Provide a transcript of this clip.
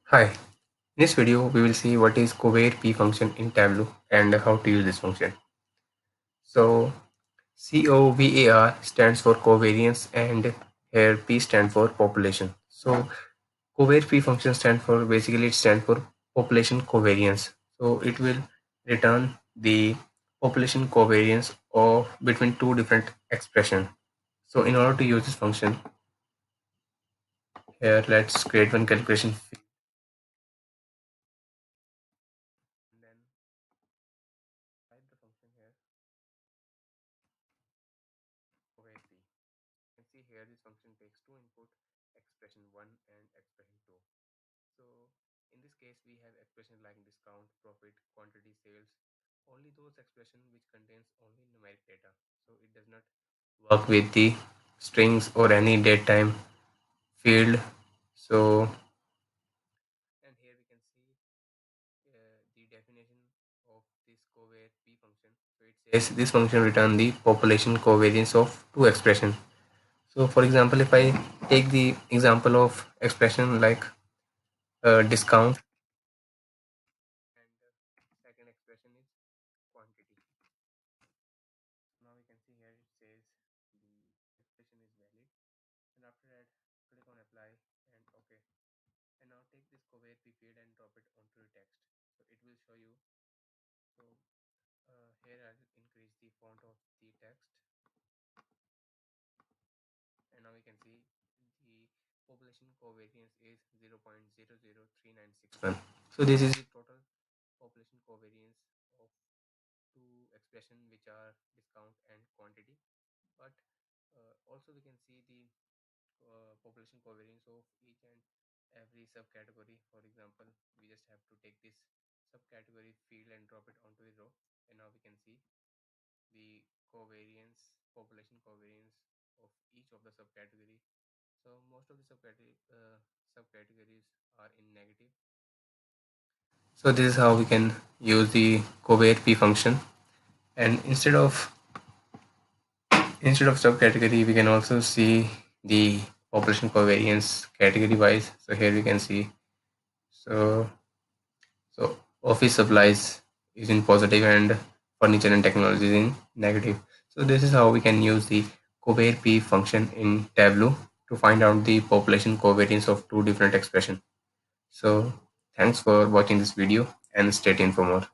Hi, in this video we will see what is COVARP function in Tableau and how to use this function. So COVAR stands for covariance and here P stands for population. So COVARP function stands for population covariance. So it will return the population covariance of between two different expression. So in order to use this function, here let's create one calculation field and then type the function here COVARP. Can see here this function takes two input, expression 1 and expression 2. So in this case we have expression like discount, profit, quantity, sales, only those expression which contains only numeric data. So it does not work with the strings or any date time field. So and here we can see the definition of this covariance p function. So it says this function return the population covariance of two expression. So for example, if I take the example of expression like discount and the second expression is quantity. Now we can see here it says the expression is valid and after that click on apply and OK. And now take this covariance field and drop it onto the text. So it will show you. So here I will increase the font of the text and now we can see the population covariance is 0.003961. So this is the total population covariance of two expression which are discount and quantity. But also we can see the population covariance of each and every subcategory. For example, we just have to take this subcategory field and drop it onto the row and now we can see the covariance, population covariance of each of the subcategory. So most of the subcategories are in negative. So this is how we can use the COVARP function, and instead of subcategory we can also see the population covariance category wise. So here we can see so so office supplies is in positive and furniture and technology is in negative. So this is how we can use the COVARP function in Tableau to find out the population covariance of two different expressions. So thanks for watching this video and stay tuned for more.